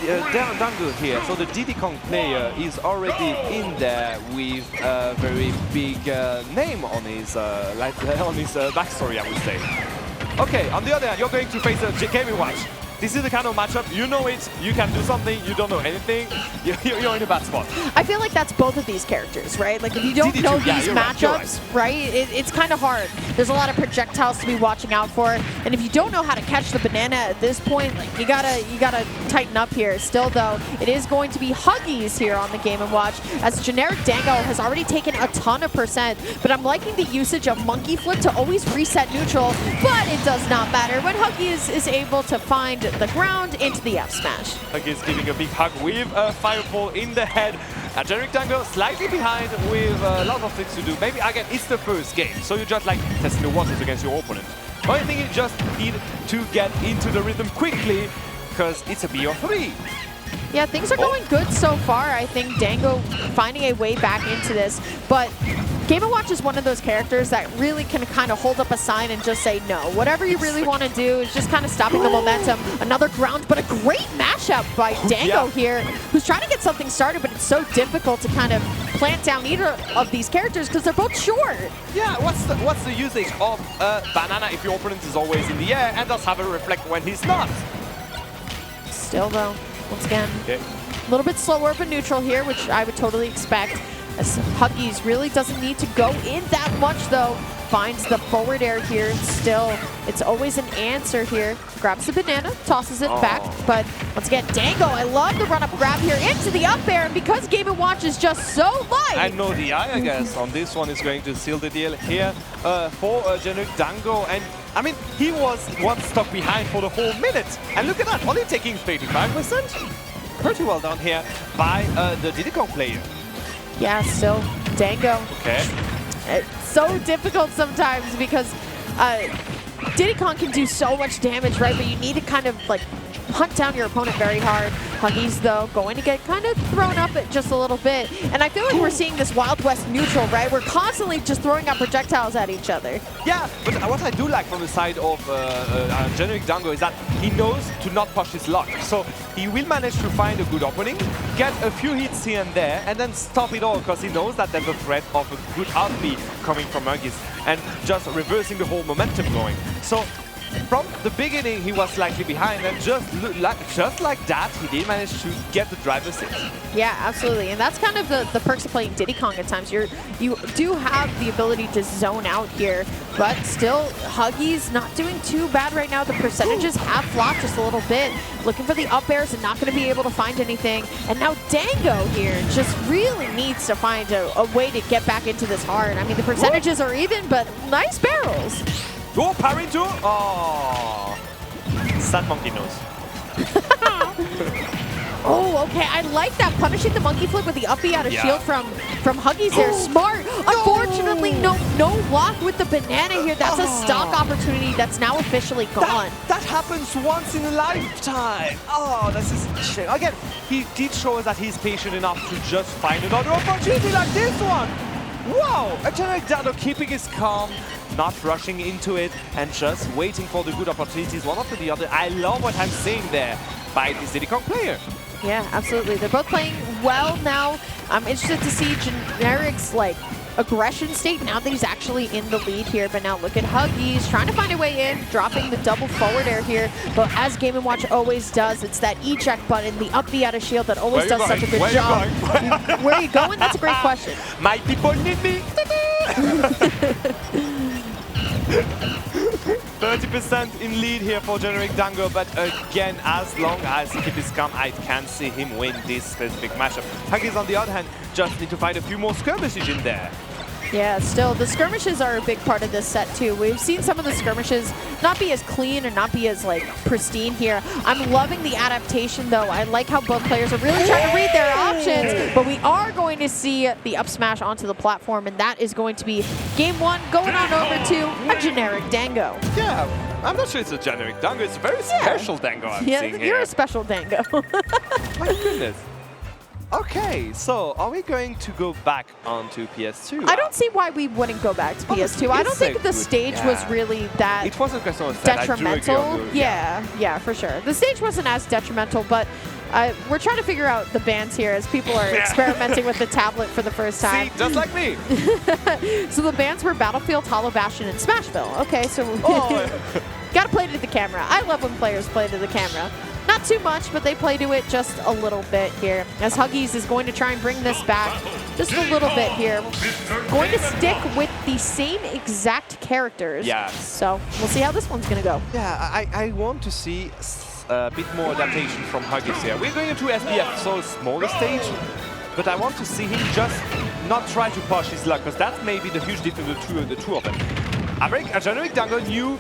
Dango here, so the Diddy Kong player is already in there with a very big name on his backstory, I would say. Okay, on the other hand, you're going to face a GnW. This is the kind of matchup, you know it, you can do something, you don't know anything, you're in a bad spot. I feel like that's both of these characters, right? Like if you don't know these matchups, right, it's kind of hard. There's a lot of projectiles to be watching out for, and if you don't know how to catch the banana at this point, like you gotta tighten up here. Still though, it is going to be Hugg1es here on the Game & Watch, as GenericDango has already taken a ton of %, but I'm liking the usage of Monkey Flip to always reset neutral, but it does not matter when Hugg1es is able to find the ground into the F smash. Hugg1es giving a big hug with a fireball in the head. AGenericDango slightly behind with a lot of things to do. Maybe again, it's the first game, so you just like testing the waters against your opponent. Only thing you just need to get into the rhythm quickly, because it's a BO3. Yeah, things are going good so far. I think Dango finding a way back into this, but Game & Watch is one of those characters that really can kind of hold up a sign and just say no. Whatever you really want to do is just kind of stopping the momentum. Another ground, but a great mashup by Dango here, who's trying to get something started, but it's so difficult to kind of plant down either of these characters because they're both short. Yeah, what's the usage of a banana if your opponent is always in the air and does have a reflect when he's not? Still though, once again, a little bit slower of a neutral here, which I would totally expect. As Hugg1es really doesn't need to go in that much though. Finds the forward air here. Still, it's always an answer here. Grabs the banana, tosses it back. But once again, Dango, I love the run-up grab here into the up air. And because Game & Watch is just so light. And no DI, I guess, on this one is going to seal the deal here for GnW. And I mean, he was once stuck behind for the whole minute. And look at that, only taking 35%. Pretty well done here by the Diddy Kong player. Yeah, still Dango. Okay. It's so difficult sometimes because Diddy Kong can do so much damage, right? But you need to kind of like hunt down your opponent very hard. Hugg1es, though, going to get kind of thrown up just a little bit. And I feel like we're seeing this Wild West neutral, right? We're constantly just throwing out projectiles at each other. Yeah, but what I do like from the side of GnW is that he knows to not push his luck. So he will manage to find a good opening, get a few hits here and there, and then stop it all because he knows that there's a threat of a good outplay coming from Hugg1es and just reversing the whole momentum going. So from the beginning, he was slightly behind, and just like that, he did manage to get the driver's seat. Yeah, absolutely, and that's kind of the perks of playing Diddy Kong at times. You do have the ability to zone out here, but still, Hugg1es not doing too bad right now. The percentages have flopped just a little bit, looking for the up airs and not going to be able to find anything. And now Dango here just really needs to find a way to get back into this hard. I mean, the percentages are even, but nice barrels. Oh, parry too! Oh, sad monkey nose. Oh, okay. I like that. Punishing the monkey flip with the up B out of shield from Hugg1es there. Smart. Unfortunately, no block with the banana here. That's a stock opportunity that's now officially gone. That happens once in a lifetime. Oh, this is a shame. Again, he did show us that he's patient enough to just find another opportunity like this one. Wow! AGenericDango keeping his calm, not rushing into it, and just waiting for the good opportunities one after the other. I love what I'm seeing there by this Diddy Kong player. Yeah, absolutely. They're both playing well now. I'm interested to see Generic's like aggression state now that he's actually in the lead here. But now look at Hugg1es trying to find a way in, dropping the double forward air here. But as Game & Watch always does, it's that eject button, the up B out of shield that always does such a good job. Where are you going? That's a great question. My people need me. 30% in lead here for GnW, but again, as long as he keeps his calm, I can't see him win this specific matchup. Hugg1es, on the other hand, just need to find a few more skirmishes in there. Yeah, still, the skirmishes are a big part of this set too. We've seen some of the skirmishes not be as clean or not be as like pristine here. I'm loving the adaptation though. I like how both players are really trying to read their options, but we are going to see the up smash onto the platform, and that is going to be game one going on over to AGenericDango. Yeah, I'm not sure it's a GnW. It's a very special Dango I'm seeing here. You're a special Dango. My goodness. Okay, so are we going to go back onto PS2? I don't see why we wouldn't go back to PS2. I don't think the stage was really that it wasn't detrimental. Yeah, for sure. The stage wasn't as detrimental, but We're trying to figure out the bans here as people are experimenting with the tablet for the first time. See, just like me. So the bans were Battlefield, Hollow Bastion, and Smashville. Okay, so gotta play to the camera. I love when players play to the camera. Not too much, but they play to it just a little bit here. As Hugg1es is going to try and bring this back just a little bit here. Going to stick with the same exact characters. Yeah. So we'll see how this one's going to go. Yeah, I want to see a bit more adaptation from Hugg1es here. We're going into SBF, so a smaller stage, but I want to see him just not try to push his luck, because that's maybe the huge difference between the two of them. AGenericDango knew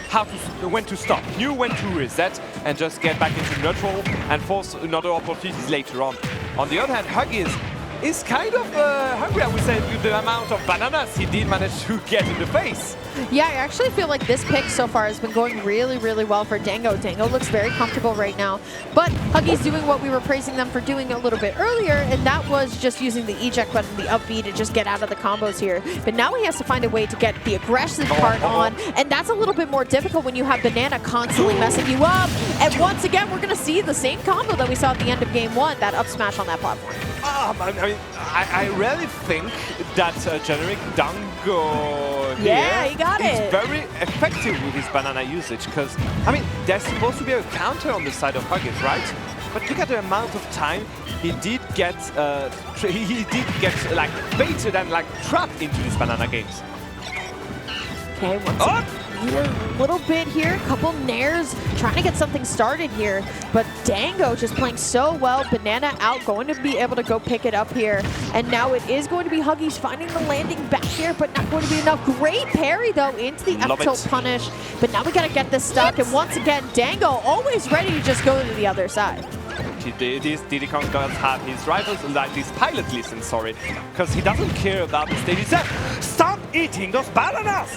when to stop, knew when to reset and just get back into neutral and force another opportunities later on. On the other hand, Hugg1es is kind of hungry, I would say, with the amount of bananas he did manage to get in the face. Yeah, I actually feel like this pick so far has been going really, really well for Dango. Dango looks very comfortable right now. But Hugg1es doing what we were praising them for doing a little bit earlier, and that was just using the eject button, the up B, to just get out of the combos here. But now he has to find a way to get the aggressive part on, and that's a little bit more difficult when you have Banana constantly messing you up. And once again, we're going to see the same combo that we saw at the end of game 1, that up smash on that platform. I really think that AGenericDango is very effective with his banana usage, because, I mean, there's supposed to be a counter on the side of Hugg1es, right? But look at the amount of time he did get like baited and like trapped into these banana games. Okay, once a little bit here, a couple nairs, trying to get something started here, but Dango just playing so well. Banana out, going to be able to go pick it up here, and now it is going to be Hugg1es finding the landing back here, but not going to be enough. Great parry though into the up tilt punish, but now we gotta get this stuck, and once again Dango always ready to just go to the other side. Diddy does have his rivals, like his pilot listen, sorry, because he doesn't care about the stage. He said, stop eating those bananas!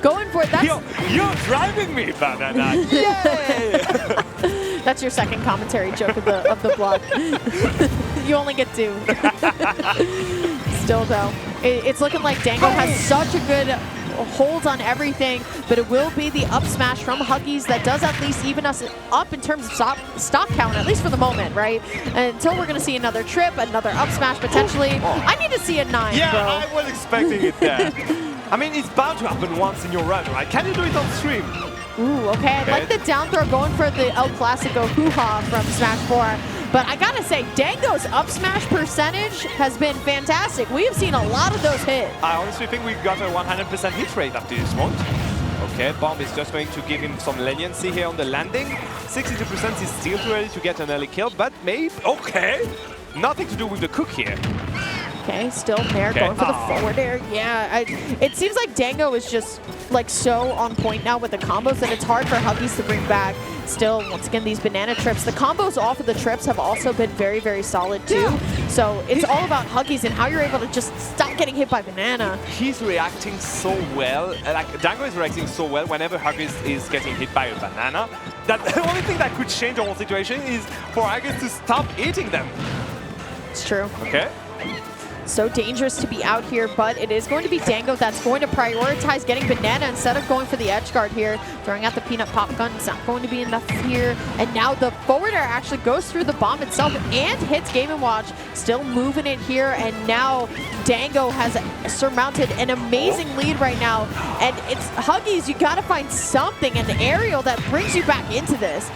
Going for it. You're driving me, banana! Yay! That's your second commentary joke of the blog. You only get 2. Still though, it's looking like Dango has such a good hold on everything, but it will be the up smash from Hugg1es that does at least even us up in terms of stock count, at least for the moment, right? Until we're going to see another trip, another up smash potentially. I need to see a 9, yeah, bro. I was expecting it there. I mean, it's bound to happen once in your run, right? Can you do it on stream? Ooh, okay. I like the down throw going for the El Clasico hoo-ha from Smash 4. But I gotta say, Dango's up smash percentage has been fantastic. We have seen a lot of those hit. I honestly think we got a 100% hit rate after this one. Okay, Bomb is just going to give him some leniency here on the landing. 62% is still too early to get an early kill, but maybe, okay. Nothing to do with the cook here. Okay, still Nair going for the forward air. Yeah, it seems like Dango is just like so on point now with the combos that it's hard for Hugg1es to bring back. Still, once again, these banana trips. The combos off of the trips have also been very, very solid too. Yeah. So it's all about Hugg1es and how you're able to just stop getting hit by banana. He's reacting so well. Like Dango is reacting so well whenever Hugg1es is getting hit by a banana. That the only thing that could change the whole situation is for Hugg1es to stop eating them. It's true. Okay. So dangerous to be out here, but it is going to be Dango that's going to prioritize getting banana instead of going for the edge guard here. Throwing out the peanut pop gun. It's not going to be enough here. And now the forward air actually goes through the bomb itself and hits Game & Watch. Still moving it here, and now Dango has surmounted an amazing lead right now. And it's Hugg1es, you got to find something, an aerial that brings you back into this.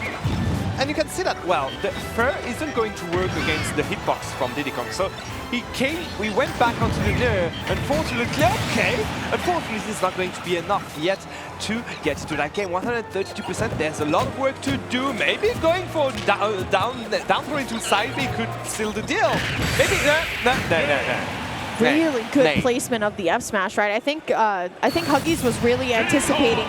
And you can see that, well, the Fur isn't going to work against the hitbox from Diddy. So we went back onto the Nair. Unfortunately, this is not going to be enough yet to get to that game. 132%, there's a lot of work to do. Maybe going for down throw into side B could seal the deal. Maybe, no. Really good placement of the F smash, right? I think Hugg1es was really anticipating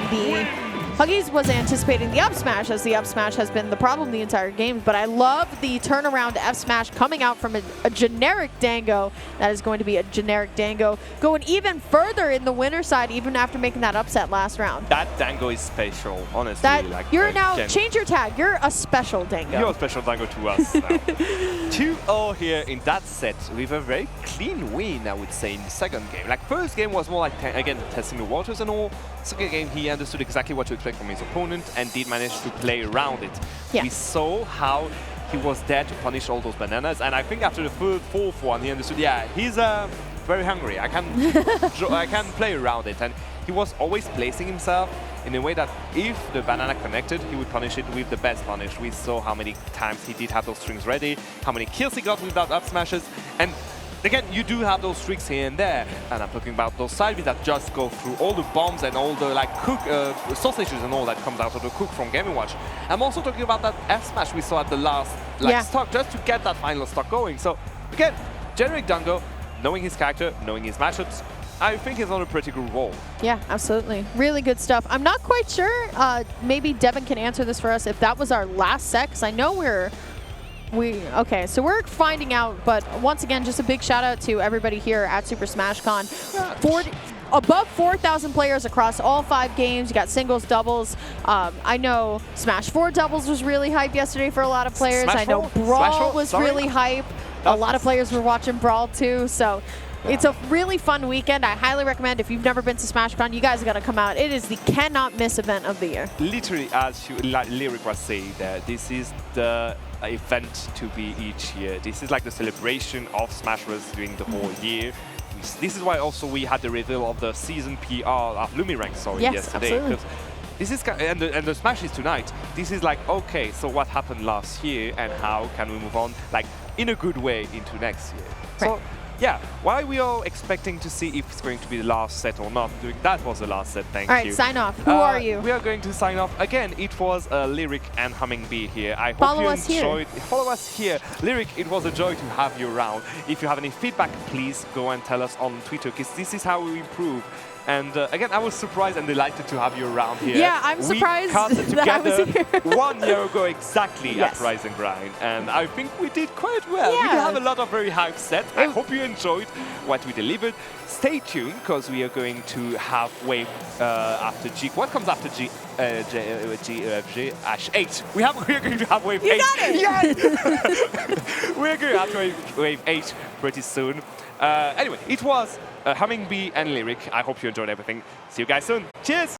Hugg1es was anticipating the up smash, as the up smash has been the problem the entire game, but I love the turnaround F smash coming out from a generic Dango. That is going to be a generic Dango, going even further in the winner side, even after making that upset last round. That Dango is special, honestly. You're now, change your tag, you're a special Dango. You're a special Dango to us now. 2-0 here in that set, with a very clean win, I would say, in the second game. Like, first game was more like, again, testing the waters and all. Second game, he understood exactly what to expect from his opponent and did manage to play around it. Yeah. We saw how he was there to punish all those bananas. And I think after the fourth one, he understood, yeah, he's very hungry. I can play around it. And he was always placing himself in a way that if the banana connected, he would punish it with the best punish. We saw how many times he did have those strings ready, how many kills he got without up smashes. And again, you do have those tricks here and there, and I'm talking about those side that just go through all the bombs and all the like cook sausages and all that comes out of the cook from Game & Watch. I'm also talking about that F smash we saw at the last stock, just to get that final stock going. So again, GenericDango, knowing his character, knowing his matchups, I think he's on a pretty good roll. Yeah, absolutely. Really good stuff. I'm not quite sure. Maybe Devin can answer this for us if that was our last set, because I know okay, so we're finding out, but once again, just a big shout out to everybody here at Super Smash Con. Above 4,000 players across all 5 games. You got singles, doubles. I know Smash 4 doubles was really hype yesterday for a lot of players. Smash I know 4? Brawl was really hype. A lot of players were watching Brawl too, so it's a really fun weekend. I highly recommend, if you've never been to SmashCon, you guys got to come out. It is the cannot miss event of the year. Literally, as Lyric was saying there, this is the event to be each year. This is like the celebration of Smash Bros. During the whole year. This is why also we had the reveal of the season PR of Lumirank yesterday. Absolutely. This is and the Smash is tonight. This is like, okay, so what happened last year and how can we move on, like in a good way, into next year? Right. So yeah, why we are expecting to see if it's going to be the last set or not. That was the last set, thank you. All right, sign off. Who are you? We are going to sign off. Again, it was Lyric and Hugg1es here. I hope Follow you us enjoyed. Here. Follow us here. Lyric, it was a joy to have you around. If you have any feedback, please go and tell us on Twitter, because this is how we improve. And again, I was surprised and delighted to have you around here. Yeah, I'm surprised that I was here. 1 year ago exactly at Rise and Grind. And I think we did quite well. Yeah. We did have a lot of very hype sets. I hope you enjoyed what we delivered. Stay tuned, because we are going to have wave after G. What comes after G? H8. We are going to have wave 8. You got it! Yes! We're going to have wave 8 pretty soon. Anyway, it was Hugg1es and Lyric. I hope you enjoyed everything. See you guys soon. Cheers!